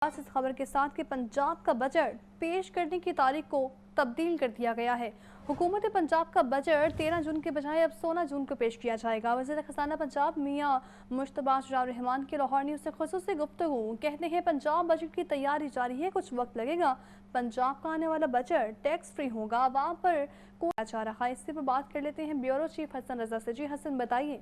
इस खबर के साथ कि पंजाब का बजट पेश करने की तारीख को तब्दील कर दिया गया है। हुकूमत पंजाब का बजट 13 जून के बजाय अब 16 जून को पेश किया जाएगा। वज़ीर ख़ज़ाना पंजाब मियां मुश्तबा रहमान की लाहौर न्यूज़ से ख़ुसूसी गुफ्तगू। कहते हैं पंजाब बजट की तैयारी जारी है, कुछ वक्त लगेगा। पंजाब का आने वाला बजट टैक्स फ्री होगा, आवाम पर कोई जा रहा है। इससे पर बात कर लेते हैं ब्यूरो चीफ हसन रजा से। जी हसन, बताइए।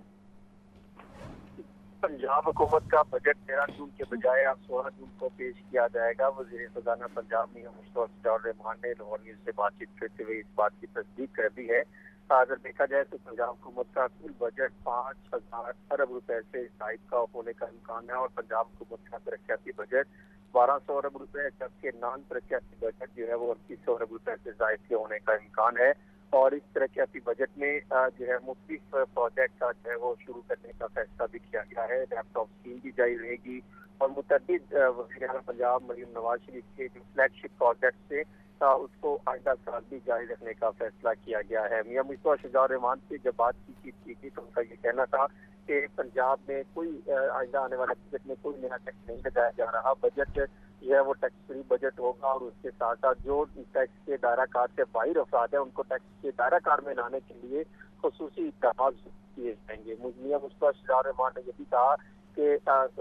पंजाब हुकूमत का बजट 13 जून के बजाय अब 16 जून को पेश किया जाएगा। वज़ीर ख़ज़ाना पंजाब मियां मुश्तबा रहमान ने लाहौर न्यूज़ से बातचीत करते हुए इस बात की तस्दीक कर दी है। अगर देखा जाए तो पंजाब हुकूमत का कुल बजट 5,000 अरब रुपए से जायद का होने का इम्कान है और पंजाब हुकूमत का तरक्याती बजट 1,200 अरब रुपए, जबकि नॉन तरक्याती बजट जो है वो 2,800 अरब रुपए से जायद के होने का इम्कान है। और इस तरक्याती बजट में जो है मुख्तलिफ प्रोजेक्ट का जो है वो शुरू करने का फैसला भी किया गया है। लैपटॉप स्कीम भी जारी रहेगी और मुतअद्दिद वज़ीर आला पंजाब मरीम नवाज शरीफ के जो फ्लैगशिप प्रोजेक्ट थे उसको आइंदा साल भी जारी रखने का फैसला किया गया है। मियां मुश्तबा रहमान से जब बातचीत की थी तो उनका ये कहना था कि पंजाब में कोई आइंदा आने वाले बजट में कोई नया टैक्स नहीं लगाया जा रहा। बजट जो है वो टैक्स फ्री बजट होगा और उसके साथ साथ जो टैक्स के दायरा कार से बाहर अफराद है उनको टैक्स के दायरा कार में लाने के लिए खसूसी इक़दाम किए जाएंगे। मियां मुश्तबा रहमान ने ये भी कहा कि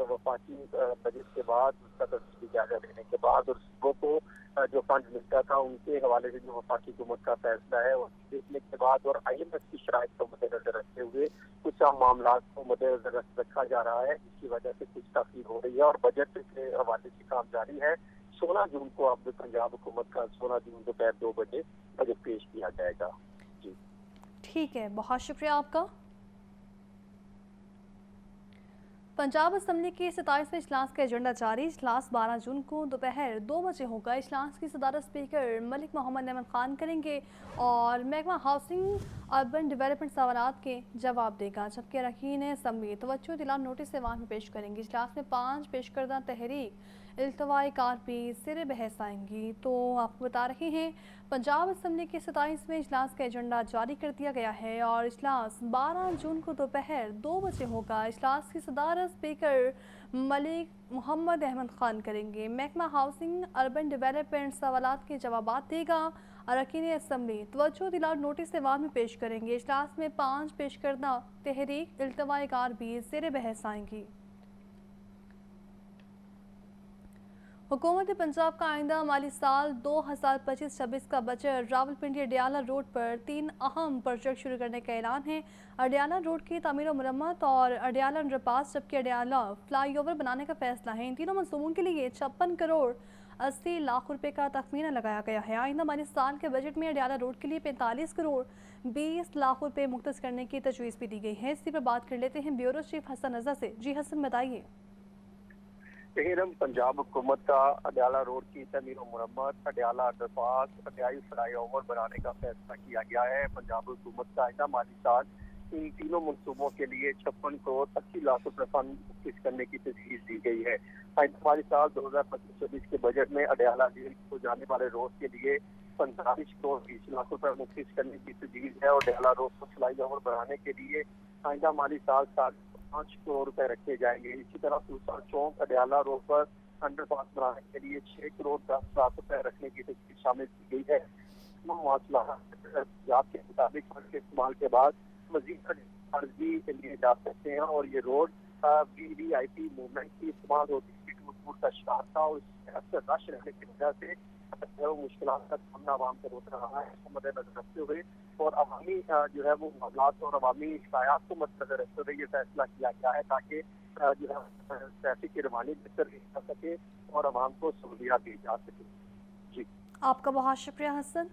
वफाकी बजट के बाद उसका तफसीली जायजा लेने के बाद और सूबों को जो फंड मिलता था उनके हवाले से जो वफाकी हुकूमत का फैसला है और देखने के बाद और IMF की शराइत को मद्देनजर रखते हुए कुछ मामला को मद्देनजर रखा जा रहा है, जिसकी वजह से कुछ तफसील हो रही है और बजट के हवाले से काम जारी है। 16 जून को अब पंजाब हुकूमत का 16 जून दोपहर 2 बजे बजट पेश किया जाएगा। जी ठीक है, बहुत शुक्रिया आपका। पंजाब असम्बली के 27वें इजलास का एजेंडा जारी। इजलास 12 जून को दोपहर 2 बजे होगा। इजलास की सदारत स्पीकर मलिक मोहम्मद अहमद खान करेंगे और महकमा हाउसिंग अर्बन डेवलपमेंट सवालात के जवाब देगा, जबकि अरकान असम्बली तवज्जो दिलाने नोटिस ऐवान में पेश करेंगे। इजलास में 5 पेश करदा तहरीक इल्तवाई कार भी सिरे बहस आएंगी। तो आपको बता रहे हैं पंजाब असम्बली के 27वें इजलास का एजेंडा जारी कर दिया गया है और इजलास 12 जून को दोपहर 2 बजे होगा। इजलास की सदारत स्पीकर मलिक मोहम्मद अहमद खान करेंगे। महकमा हाउसिंग अर्बन डेवलपमेंट सवालात के जवाबात देगा। अरकान असम्बली तवज्जो दिलाने नोटिस ऐवान में पेश करेंगे। इजलास में 5 पेश करदा तहरीक इल्तवाई कार भी सिरे बहस आएंगी। हुकूमत पंजाब का आइंदा माली साल 2025-26 का बजट रावलपिंडी अडियाला रोड पर 3 अहम प्रोजेक्ट शुरू करने का ऐलान है। अडियाला रोड की तामीर और मरम्मत और अडियाला अंडरपास जबकि अडियाला फ्लाईओवर बनाने का फैसला है। इन तीनों मंसूबों के लिए 56 करोड़ 80 लाख रुपए का तखमीना लगाया गया है। आइंदा माली साल के बजट में अडियाला रोड के लिए 45 करोड़ 20 लाख रुपए मुख्तस करने की तजवीज़ भी दी गई है। इसी पर बात कर लेते हैं ब्यूरो चीफ हसन रजा से। जी हसन, बताइए। पंजाब हुकूमत का अडियाला रोड की तमीर और मरम्मत, अडियाला अंडरपास, अडियाई फ्लाईओवर बनाने का फैसला किया गया है। पंजाब हुकूमत का आइंदा माली साल इन तीनों मनसूबों के लिए 56 करोड़ 80 लाख रुपए फंड मुख्तस करने की तजवीज़ दी गई है। आइंदा माली साल 2025-26 के बजट में अडियाला जेल को जाने वाले रोड के लिए 45 करोड़ 20 लाख रुपए मुख्तस करने की तजवीज़ है और अडियाला रोड को फ्लाईओवर बनाने के लिए आइंदा माली साल 5 करोड़ रुपए रखे जाएंगे। इसी तरह सूसा चौक अडियाला रोड पर अंडरपास बनाने के लिए 6 करोड़ 10 लाख रुपए रखने की तजवीज़ शामिल की गई है। के मुताबिक फंड के इस्तेमाल के बाद मजीद अर्जी लिए जा सकते हैं और ये रोड VVIP मूवमेंट की इस्तेमाल होती है। टूट का शिकार था और अक्सर रश रहने की वजह से मुश्किल का सामना आवाम को होता रहा है। इसको मद्देनजर रखते हुए और अवामी जो है वो मामलात और अवामी शिकायत को मद्देनजर रखते हुए ये फैसला किया गया है ताकि जो है ट्रैफिक की रवानी बेहतर की जा सके और अवाम को सहूलियात दी जा सके। जी, आपका बहुत शुक्रिया हसन।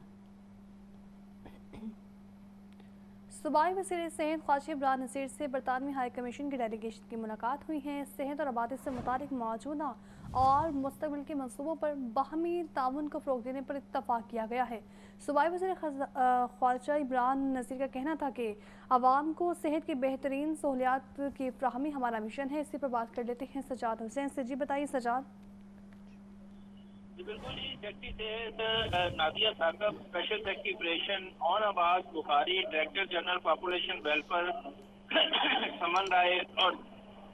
सूबाई वज़ीर सेहत ख्वाजा इमरान नज़ीर से बरतानवी हाई कमीशन की डेलीगेशन की मुलाकात हुई है। सेहत और आबादी से मुतालिक मौजूदा और मुस्तक़बिल के मंसूबों पर बाहमी ताउन को फ़रोग़ देने पर इत्तफ़ाक़ किया गया है। सूबाई वज़ीर ख्वाजा इमरान नज़ीर का कहना था कि आवाम को सेहत की बेहतरीन सहूलियात की फ़राहमी हमारा मिशन है। इसी पर बात कर लेते हैं सजाद हुसैन से। जी बताइए सजाद। बिल्कुल जी, सेक्रेटरी सेहत Nadia Saqib, special secretary operation ऑन Abad Bukhari, director general population welfare Saman Rai और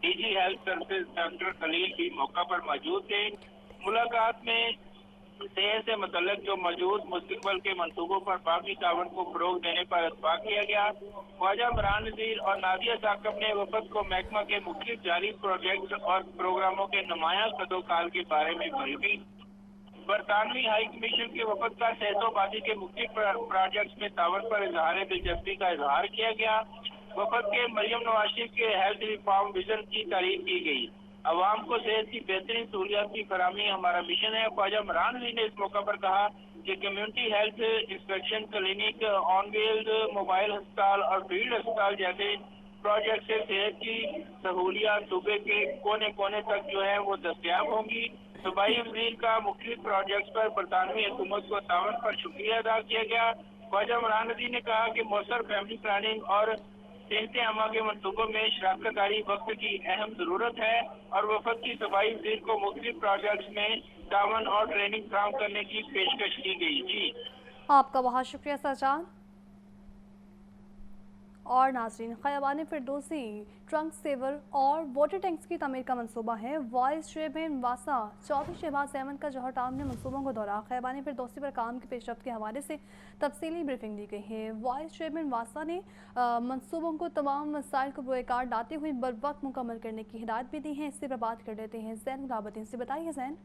DG health services doctor Khalil भी मौका पर मौजूद थे। मुलाकात में सेहत से मुतल्लिक जो मौजूद मुस्तकबिल के मंसूबों पर बाकी तावन को फरोग देने पर इत्फाक किया गया। ख्वाजा इमरान नज़ीर और नादिया साकब ने वफद को महकमा के मुख्तलिफ जारी प्रोजेक्ट और प्रोग्रामों के नुमाया कदोकाल के बारे में ब्रीफिंग। बरतानवी हाई कमीशन के वफद का सेहतोबाजी के मुख्तलिफ प्रोजेक्ट्स में तावन पर इजहार दिलचस्पी का इजहार किया गया। वफद के मरियम नवाज शरीफ के हेल्थ रिफॉर्म विजन की तारीफ की गई। अवाम को सेहत की बेहतरीन सहूलियात की फराहमी हमारा मिशन है। ख्वाजा इमरान नज़ीर ने इस मौका पर कहा कि community health inspection clinic, on wheeled mobile अस्पताल और फील्ड अस्पताल जैसे प्रोजेक्ट से सेहत की सहूलियात सूबे के कोने कोने तक जो है वो दस्तयाब होंगी। सूबाई वजीर का मुख्तलिफ प्रोजेक्ट्स पर बरतानवी हुकूमत को तावन पर शुक्रिया अदा किया गया। ख्वाजा इमरान नज़ीर ने कहा कि मौसर फैमिली प्लानिंग और सेहत आमा के मनसूबों में शराकतदारी वक्त की अहम जरूरत है और वफद की सफाई वजीर को मुख्तलिफ प्रोजेक्ट्स में तावन और ट्रेनिंग फराहम करने की पेशकश की गई। जी आपका बहुत शुक्रिया सजाद। और नाज़रीन, ख़याबान फिरदौसी ट्रंक सेवर और वाटर टैंक्स की तमीर का मंसूबा है। वाइस चेयरमैन वासा चौधरी शहबाज अहमद का जौहर टाउन में मंसूबों को दौरा। ख़याबान फिरदौसी पर काम की पेशरफ्त के हवाले से तफसीली ब्रीफिंग दी गई है। वाइस चेयरमैन वासा ने मंसूबों को तमाम मसाइल को रोएकार डालते हुए बर वक्त मुकम्मल करने की हिदायत भी दी है। इससे पर बात कर लेते हैं ज़ैन गुलाबद्दीन से। बताइए ज़ैन।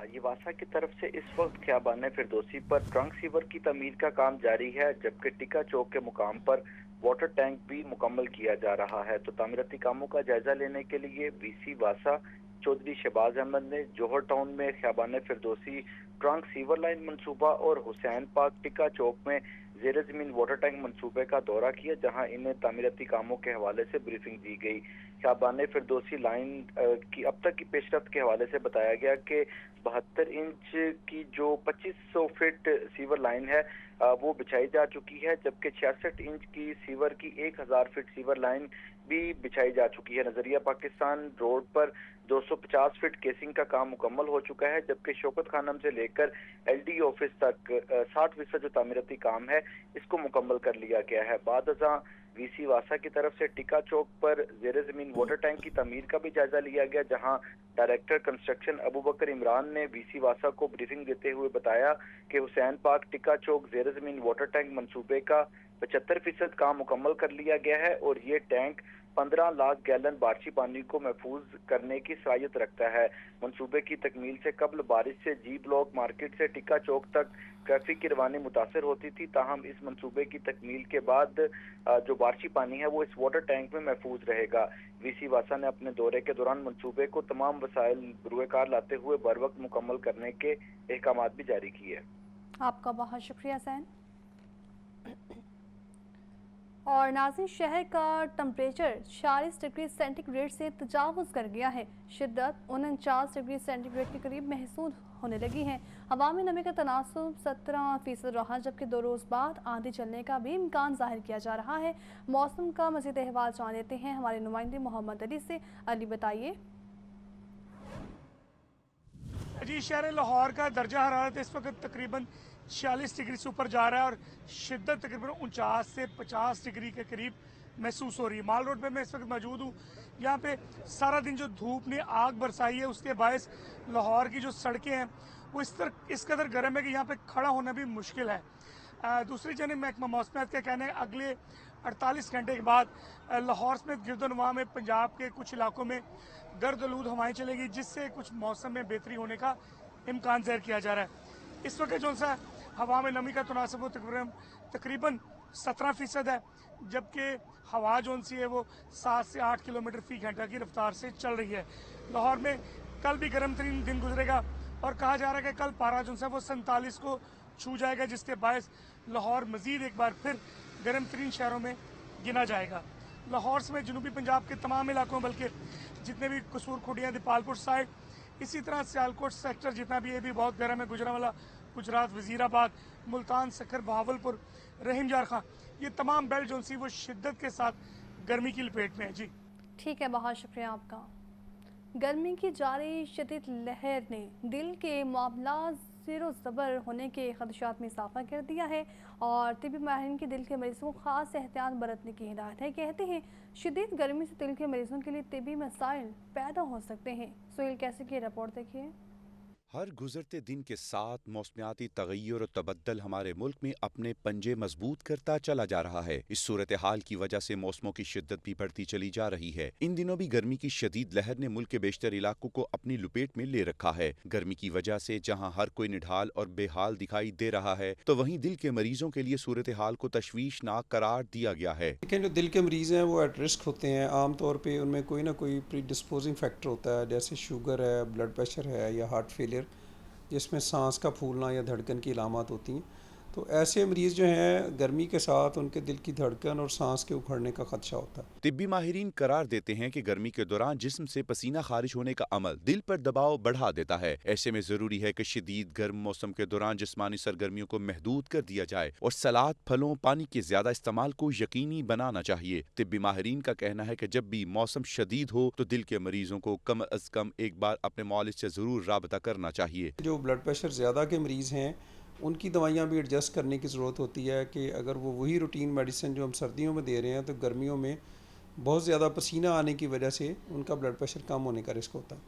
ये वासा की तरफ से इस वक्त ख़याबान फिरदौसी पर ट्रंक सीवर की तमीर का काम जारी है, जबकि टिक्का चौक के मुकाम पर वाटर टैंक भी मुकम्मल किया जा रहा है। तो तामीराती कामों का जायजा लेने के लिए वीसी वासा चौधरी शहबाज अहमद ने जौहर टाउन में ख़याबान फिरदौसी ट्रंक सीवर लाइन मंसूबा और हुसैन पार्क टिक्का चौक में ज़ेर ज़मीन वाटर टैंक मंसूबे का दौरा किया, जहां इन्हें तामीराती कामों के हवाले से ब्रीफिंग दी गई। ख़याबान फिरदौसी लाइन की अब तक की पेशरफ्त के हवाले से बताया गया कि 72 इंच की जो 2500 फीट सीवर लाइन है वो बिछाई जा चुकी है, जबकि 66 इंच की सीवर की 1000 फीट सीवर लाइन भी बिछाई जा चुकी है। नजरिया पाकिस्तान रोड पर 250 फीट केसिंग का काम मुकम्मल हो चुका है, जबकि शौकत खानम से लेकर एलडी ऑफिस तक 60% जो तामीराती काम है इसको मुकम्मल कर लिया गया है। बाद अज़ां वीसी वासा की तरफ से टिक्का चौक पर ज़ेर ज़मीन वाटर टैंक की तमीर का भी जायजा लिया गया, जहां डायरेक्टर कंस्ट्रक्शन अबू बकर इमरान ने वीसी वासा को ब्रीफिंग देते हुए बताया कि हुसैन पार्क टिक्का चौक ज़ेर ज़मीन वाटर टैंक मंसूबे का 75% काम मुकम्मल कर लिया गया है और ये टैंक 15 लाख गैलन बारिशी पानी को महफूज करने की सलाहियत रखता है। मंसूबे की तकमील से कबल बारिश से जी ब्लॉक मार्केट से टिक्का चौक तक ट्रैफिक की रवानी मुतासर होती थी, ताहम इस मंसूबे की तकमील के बाद जो बारिशी पानी है वो इस वाटर टैंक में महफूज रहेगा। वीसी वासा ने अपने दौरे के दौरान मंसूबे को तमाम वसाइल रुएकार लाते हुए बर वक्त मुकम्मल करने के अहकामात भी जारी किए। आपका बहुत शुक्रिया ज़ैन। और नाज़रीन, शहर का टेम्परेचर 40 डिग्री सेंटीग्रेड से तजावुज़ कर गया है। शिद्दत 49 डिग्री सेंटीग्रेड के करीब महसूस होने लगी है। हवा में नमी का तनासुब 17% रहा, जबकि 2 रोज़ बाद आंधी चलने का भी इम्कान जाहिर किया जा रहा है। मौसम का मज़ीद अहवाल जान लेते हैं हमारे नुमाइंदे मोहम्मद अली से। अली, बताइए। जी, शहर लाहौर का दर्जा हरारत इस वक्त तकरीबन 46 डिग्री से ऊपर जा रहा है और शिद्दत तकरीबन 49 से 50 डिग्री के करीब महसूस हो रही है। माल रोड पे मैं इस वक्त मौजूद हूँ। यहाँ पे सारा दिन जो धूप ने आग बरसाई है उसके बायस लाहौर की जो सड़कें हैं वो इस कदर गर्म है कि यहाँ पे खड़ा होना भी मुश्किल है। दूसरी जानब महकमा मौसमियात का कहना है अगले 48 घंटे के बाद लाहौर समेत गिरदोनवा में पंजाब के कुछ इलाकों में गर्द आलूद हवाएं चलेगी, जिससे कुछ मौसम में बेहतरी होने का इम्कान ज़ाहिर किया जा रहा है। इस वक्त जो सा हवा में नमी का तनासब वो तकरीबन 17% है, जबकि हवा जो सी है वो 7 से 8 किलोमीटर फी घंटा की रफ्तार से चल रही है। लाहौर में कल भी गर्म तरीन दिन गुजरेगा और कहा जा रहा है कि कल पारा जो है वो 47 को छू जाएगा, जिसके बायस लाहौर मजीद एक बार फिर गर्म तरीन शहरों में गिना जाएगा। लाहौर समेत जनूबी पंजाब के तमाम इलाकों, बल्कि जितने भी कसूर खुडियाँ, दीपालपुर साइड, इसी तरह सियालकोट सेक्टर जितना भी ये भी बहुत गर्म है, गुजरांवाला, गुजरात, वजीराबाद, मुल्तान, सखर, बहावलपुर, रहीम जार खां, ये तमाम बेल्ट जो सी वो शिद्दत के साथ गर्मी की लपेट में है। जी ठीक है, बहुत शुक्रिया आपका। गर्मी की जारी शदीद लहर ने दिल के मामला ज़ेरो ज़बर होने के खदशात में इजाफा कर दिया है और तिबी माहिरीन के दिल के मरीजों को खास एहतियात बरतने की हिदायत है। कहते हैं शदीद गर्मी से दिल के मरीजों के लिए तिबी मसाइल पैदा हो सकते हैं। सोहेल कैसे की रिपोर्ट देखिए। हर गुजरते दिन के साथ मौसमियाती तगय्युर और तबद्दल हमारे मुल्क में अपने पंजे मजबूत करता चला जा रहा है। इस सूरत हाल की वजह से मौसमों की शिद्दत भी बढ़ती चली जा रही है। इन दिनों भी गर्मी की शदीद लहर ने मुल्क के बेशतर इलाकों को अपनी लपेट में ले रखा है। गर्मी की वजह से जहाँ हर कोई निढाल और बेहाल दिखाई दे रहा है, तो वहीं दिल के मरीजों के लिए सूरत हाल को तशवीशनाक करार दिया गया है। लेकिन जो दिल के मरीज़ हैं वो एट रिस्क होते हैं। आम तौर पे उनमें कोई ना कोई प्री डिस्पोजिंग फैक्टर होता है, जैसे शुगर है, ब्लड प्रेशर है या हार्ट फेलियर, जिसमें सांस का फूलना या धड़कन की अलामत होती हैं। तो ऐसे मरीज़ जो हैं गर्मी के साथ उनके दिल की धड़कन और सांस के उखड़ने का खदशा होता है। तिब्बी माहिरीन करार देते हैं कि गर्मी के दौरान जिस्म से पसीना खारिज होने का अमल दिल पर दबाव बढ़ा देता है। ऐसे में जरूरी है कि शदीद गर्म मौसम के दौरान जिस्मानी सरगर्मियों को महदूद कर दिया जाए और सलाद, फलों, पानी के ज्यादा इस्तेमाल को यकीनी बनाना चाहिए। तिब्बी माहिरीन का कहना है कि जब भी मौसम शदीद हो तो दिल के मरीजों को कम अज कम एक बार अपने मौलिज से जरूर राबता करना चाहिए। जो ब्लड प्रेशर ज़्यादा के मरीज़ हैं उनकी दवाइयाँ भी एडजस्ट करने की ज़रूरत होती है कि अगर वो वही रूटीन मेडिसिन जो हम सर्दियों में दे रहे हैं तो गर्मियों में बहुत ज़्यादा पसीना आने की वजह से उनका ब्लड प्रेशर कम होने का रिस्क होता है।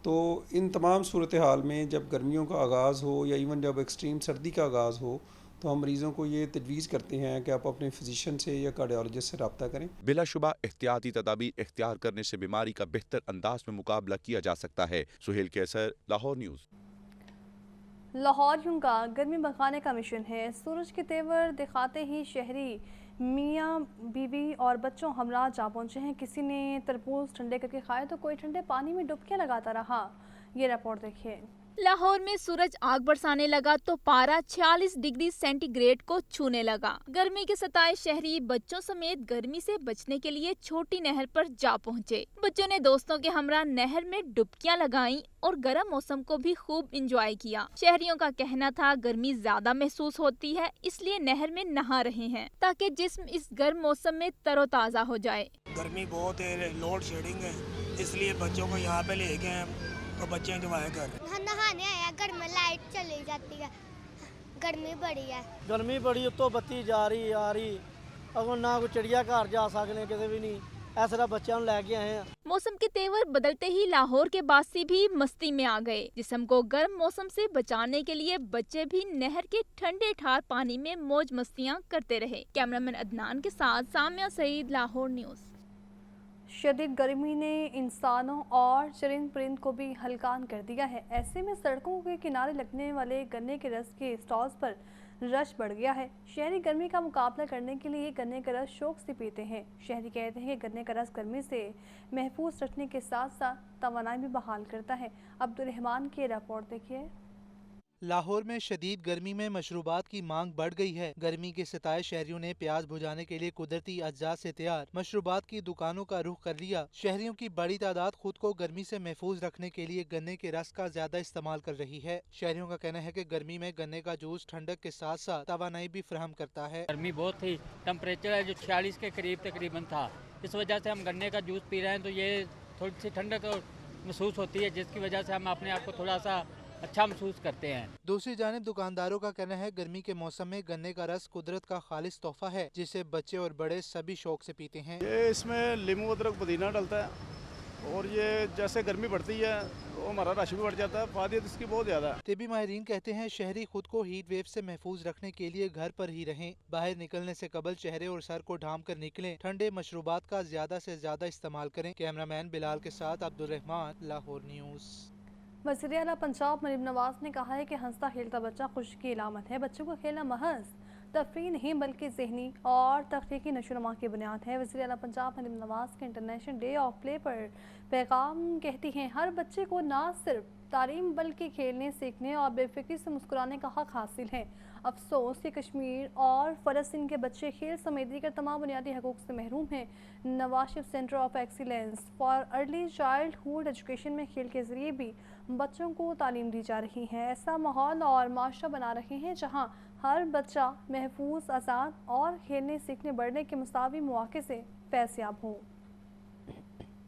तो इन तमाम सूरत हाल में जब गर्मियों का आगाज़ हो या इवन जब एक्सट्रीम सर्दी का आगाज़ हो तो हम मरीज़ों को ये तजवीज़ करते हैं कि आप अपने फिजिशियन से या कार्डियोलॉजिस्ट से रब्ता करें। बिलाशुबा एहतियाती तदाबीर इख्तियार करने से बीमारी का बेहतर अंदाज में मुकाबला किया जा सकता है। सुहेल कैसर, लाहौर न्यूज़। लाहौरियों का गर्मी भगाने का मिशन है। सूरज के तेवर दिखाते ही शहरी मियाँ बीवी और बच्चों हमरा जा पहुँचे हैं। किसी ने तरबूज ठंडे करके खाए तो कोई ठंडे पानी में डुबकियाँ लगाता रहा। ये रिपोर्ट देखिए। लाहौर में सूरज आग बरसाने लगा तो पारा 46 डिग्री सेंटीग्रेड को छूने लगा। गर्मी के सताए शहरी बच्चों समेत गर्मी से बचने के लिए छोटी नहर पर जा पहुंचे। बच्चों ने दोस्तों के हमरा नहर में डुबकियां लगाईं और गर्म मौसम को भी खूब इंजॉय किया। शहरियों का कहना था गर्मी ज्यादा महसूस होती है, इसलिए नहर में नहा रहे हैं ताकि जिस्म इस गर्म मौसम में तरोताजा हो जाए। गर्मी बहुत है, लोड शेडिंग है, इसलिए बच्चों को यहाँ पे ले गए तो बच्चे एंजॉय कर रहे हैं। नहाने आया, घर में लाइट चली जाती है, गर्मी बड़ी है। गर्मी बड़ी तो बत्ती जा रही आ रही, अगर ना कोई चिड़िया घर जा सकने किसी भी नहीं, ऐसा बच्चों लेके आए हैं। मौसम के तेवर बदलते ही लाहौर के बासी भी मस्ती में आ गए। जिस्म को गर्म मौसम से बचाने के लिए बच्चे भी नहर के ठंडे ठार पानी में मौज मस्तियां करते रहे। कैमरामैन अदनान के साथ सामिया सईद, लाहौर न्यूज़। शदीद गर्मी ने इंसानों और चरिंद परिंद को भी हलकान कर दिया है। ऐसे में सड़कों के किनारे लगने वाले गन्ने के रस के स्टॉल्स पर रश बढ़ गया है। शहरी गर्मी का मुकाबला करने के लिए गन्ने का रस शौक से पीते हैं। शहरी कहते हैं कि गन्ने का रस गर्मी से महफूज रखने के साथ साथ तवानाई भी बहाल करता है। अब्दुल रहमान की रिपोर्ट देखिए। लाहौर में शदीद गर्मी में मशरूबात की मांग बढ़ गई है। गर्मी के सताए शहरियों ने प्यास बुझाने के लिए कुदरती अज्जा से तैयार मशरूबात की दुकानों का रुख कर लिया। शहरियों की बड़ी तादाद खुद को गर्मी से महफूज रखने के लिए गन्ने के रस का ज्यादा इस्तेमाल कर रही है। शहरियों का कहना है कि गर्मी में गन्ने का जूस ठंडक के साथ साथ तवानाई भी फराहम करता है। गर्मी बहुत थी, टेम्परेचर है जो 46 के करीब तकरीबन था। इस वजह से हम गन्ने का जूस पी रहे हैं तो ये थोड़ी सी ठंडक महसूस होती है, जिसकी वजह से हम अपने आप को थोड़ा सा अच्छा महसूस करते हैं। दूसरी जानिब दुकानदारों का कहना है गर्मी के मौसम में गन्ने का रस कुदरत का खालिस तोहफा है, जिसे बच्चे और बड़े सभी शौक से पीते हैं। ये इसमें नींबू अदरक पुदीना डलता है और ये जैसे गर्मी बढ़ती है तो हमारा रश भी बढ़ जाता है। फायदे इसकी बहुत ज्यादा है। तिब्बी माहिरीन कहते हैं शहरी खुद को हीट वेव से महफूज रखने के लिए घर पर ही रहें। बाहर निकलने से कबल चेहरे और सर को ढांप कर निकलें। ठंडे मशरूबात का ज्यादा से ज्यादा इस्तेमाल करें। कैमरामैन बिलाल के साथ अब्दुल रहमान, लाहौर न्यूज़। वज़ीर आला पंजाब मरीम नवाज ने कहा है कि हंसता खेलता बच्चा खुशी की अलामत है। बच्चों को खेलना महज तफरीह नहीं बल्कि ज़हनी और तख्लीकी नशोनुमा की बुनियाद है। वज़ीर आला पंजाब मरीम नवाज के इंटरनेशनल डे ऑफ प्ले पर पैगाम कहती हैं हर बच्चे को ना सिर्फ तालीम बल्कि खेलने, सीखने और बेफिक्री से मुस्कुराने का हक हासिल है। अफसोस कि कश्मीर और फ़लस्तीन के बच्चे खेल समेत दीगर तमाम बुनियादी हकूक़ से महरूम हैं। Nawaz Sharif centre of excellence for early childhood education में खेल के ज़रिए भी बच्चों को तालीम दी जा रही है। ऐसा माहौल और माशरा बना रहे हैं जहाँ हर बच्चा महफूज, आज़ाद और खेलने, सीखने, बढ़ने के मुसावी मौके से फैज़याब हो।